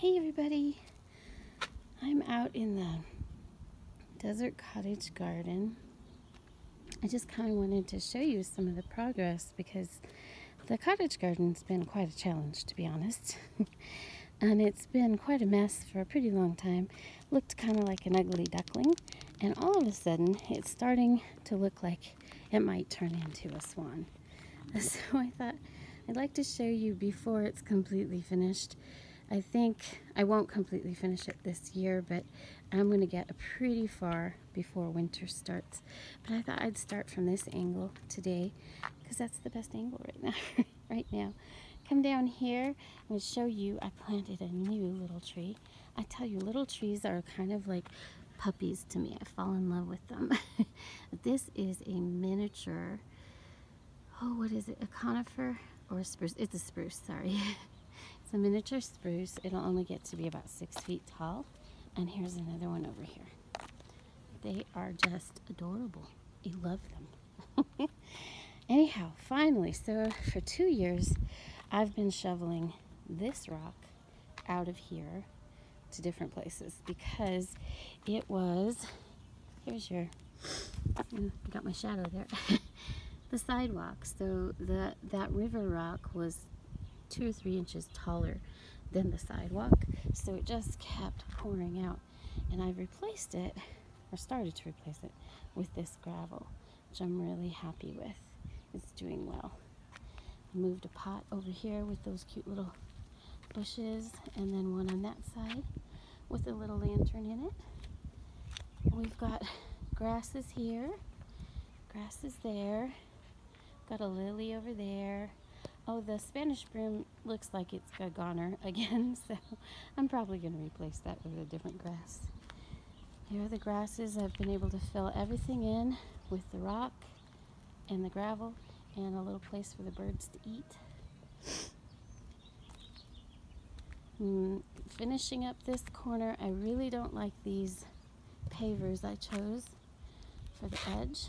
Hey everybody, I'm out in the desert cottage garden. I just kind of wanted to show you some of the progress because the cottage garden's been quite a challenge, to be honest. And it's been quite a mess for a pretty long time. Looked kind of like an ugly duckling, and all of a sudden it's starting to look like it might turn into a swan. So I thought I'd like to show you before it's completely finished. I think I won't completely finish it this year, but I'm going to get pretty far before winter starts. But I thought I'd start from this angle today because that's the best angle right now. Come down here. I'm going to show you I planted a new little tree. I tell you, little trees are kind of like puppies to me. I fall in love with them. This is a miniature, what is it, a conifer or a spruce? It's a spruce, sorry. It's a miniature spruce. It'll only get to be about 6 feet tall. And here's another one over here. They are just adorable. I love them. Anyhow, finally, so for 2 years, I've been shoveling this rock out of here to different places because it was, here's your, I got my shadow there, the sidewalk. So that river rock was 2 or 3 inches taller than the sidewalk, so it just kept pouring out, and I've replaced it, or started to replace it, with this gravel, which I'm really happy with. It's doing well. I moved a pot over here with those cute little bushes, and then one on that side with a little lantern in it. We've got grasses here, grasses there, got a lily over there. Oh, the Spanish broom looks like it's a goner again, so I'm probably going to replace that with a different grass. Here are the grasses. I've been able to fill everything in with the rock and the gravel and a little place for the birds to eat. Finishing up this corner, I really don't like these pavers I chose for the edge.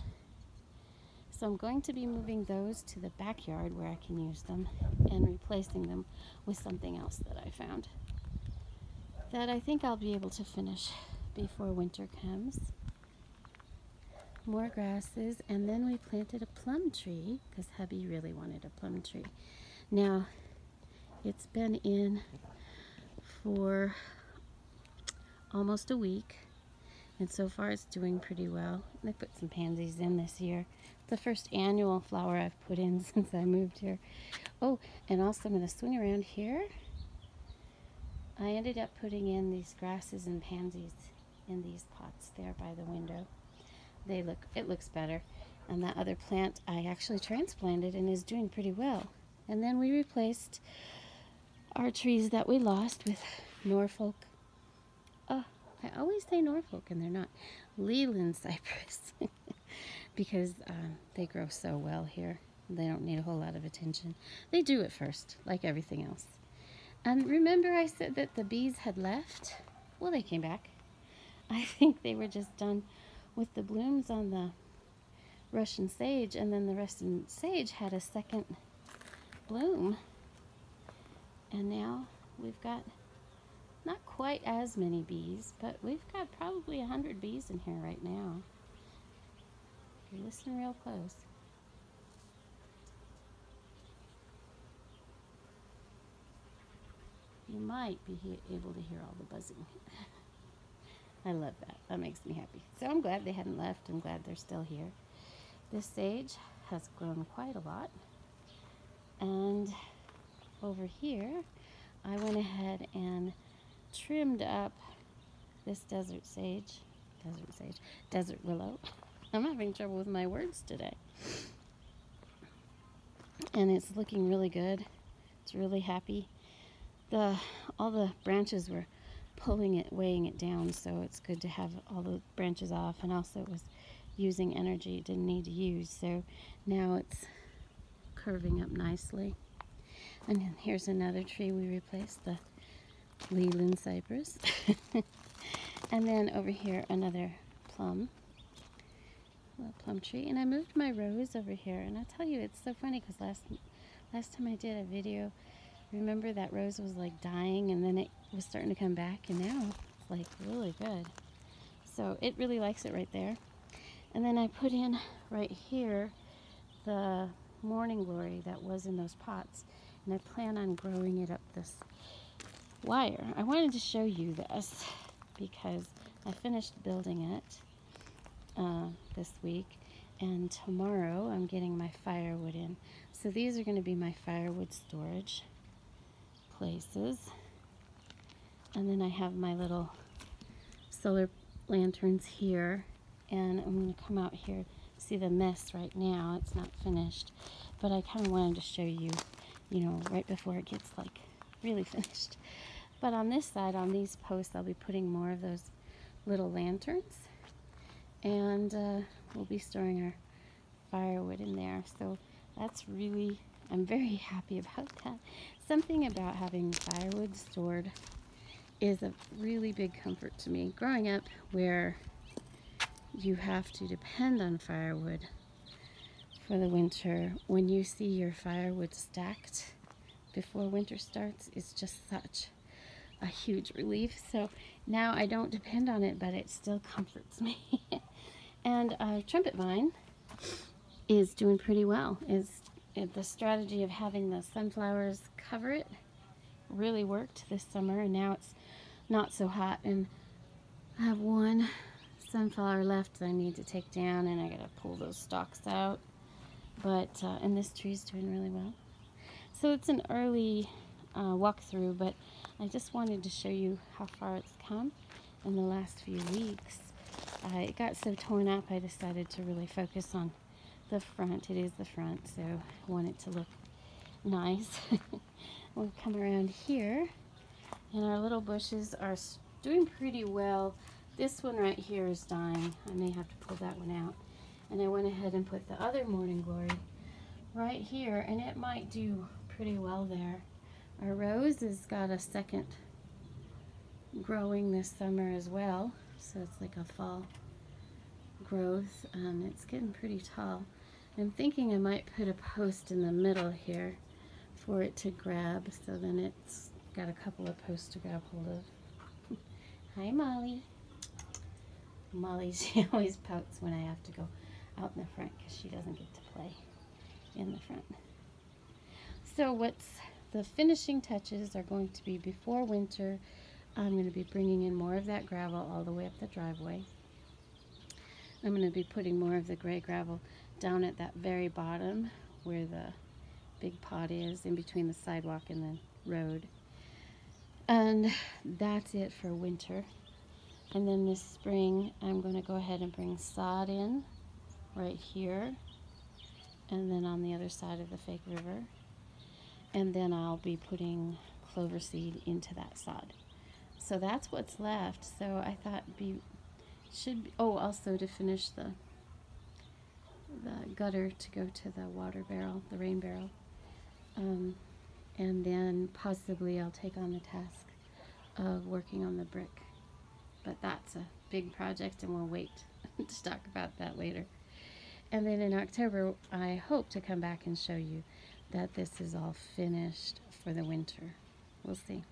So I'm going to be moving those to the backyard where I can use them and replacing them with something else that I found that I think I'll be able to finish before winter comes. More grasses, and then we planted a plum tree because hubby really wanted a plum tree. Now, it's been in for almost a week, and so far it's doing pretty well. I put some pansies in this year. The first annual flower I've put in since I moved here. Oh, and also I'm going to swing around here. I ended up putting in these grasses and pansies in these pots there by the window. It looks better. And that other plant I actually transplanted and is doing pretty well. And then we replaced our trees that we lost with Norfolk. Oh, I always say Norfolk and they're not. Leland cypress. Because they grow so well here. They don't need a whole lot of attention. They do at first, like everything else. And remember I said that the bees had left? Well, they came back. I think they were just done with the blooms on the Russian sage, and then the Russian sage had a second bloom. And now we've got not quite as many bees, but we've got probably 100 bees in here right now. You listen real close. You might be able to hear all the buzzing. I love that. That makes me happy. So I'm glad they hadn't left. I'm glad they're still here. This sage has grown quite a lot. And over here, I went ahead and trimmed up this desert willow. I'm having trouble with my words today. And it's looking really good. It's really happy. All the branches were pulling it, weighing it down, so it's good to have all the branches off, and also it was using energy it didn't need to use, so now it's curving up nicely. And then here's another tree we replaced, the Leland cypress. And then over here another plum tree, and I moved my rose over here. And I tell you, it's so funny because last time I did a video Remember that rose was like dying and then it was starting to come back, and now it's like really good. So it really likes it right there. And then I put in right here the morning glory that was in those pots, and I plan on growing it up this wire. I wanted to show you this because I finished building it this week, and tomorrow I'm getting my firewood in. So these are going to be my firewood storage places. And then I have my little solar lanterns here, and I'm going to come out here. See the mess right now, it's not finished, but I kind of wanted to show you, you know, right before it gets like really finished. But on this side, on these posts, I'll be putting more of those little lanterns, and we'll be storing our firewood in there. So that's really, I'm very happy about that. Something about having firewood stored is a really big comfort to me. Growing up where you have to depend on firewood for the winter, when you see your firewood stacked before winter starts, it's just such a huge relief. So now I don't depend on it, but it still comforts me. And trumpet vine is doing pretty well. The strategy of having the sunflowers cover it really worked this summer, and now it's not so hot, and I have one sunflower left that I need to take down, and I gotta pull those stalks out. But and this tree's doing really well. So it's an early walkthrough, but I just wanted to show you how far it's come in the last few weeks. It got so torn up, I decided to really focus on the front. It is the front, so I want it to look nice. We'll come around here, and our little bushes are doing pretty well. This one right here is dying. I may have to pull that one out. And I went ahead and put the other morning glory right here, and it might do pretty well there. Our rose has got a second growing this summer as well, so it's like a fall growth, and it's getting pretty tall. I'm thinking I might put a post in the middle here for it to grab, so then it's got a couple of posts to grab hold of. Hi, Molly. Molly, she always pouts when I have to go out in the front because she doesn't get to play in the front. So what's the finishing touches are going to be before winter. I'm going to be bringing in more of that gravel all the way up the driveway. I'm going to be putting more of the gray gravel down at that very bottom where the big pot is, in between the sidewalk and the road. And that's it for winter. And then this spring, I'm going to go ahead and bring sod in right here, and then on the other side of the fake river. And then I'll be putting clover seed into that sod. So that's what's left. So I thought also to finish the gutter to go to the water barrel, the rain barrel. And then possibly I'll take on the task of working on the brick. But that's a big project, and we'll wait to talk about that later. And then in October, I hope to come back and show you that this is all finished for the winter. We'll see.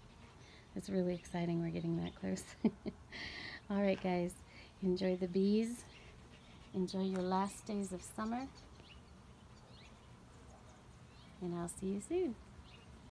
It's really exciting. We're getting that close. All right, guys. Enjoy the bees. Enjoy your last days of summer. And I'll see you soon.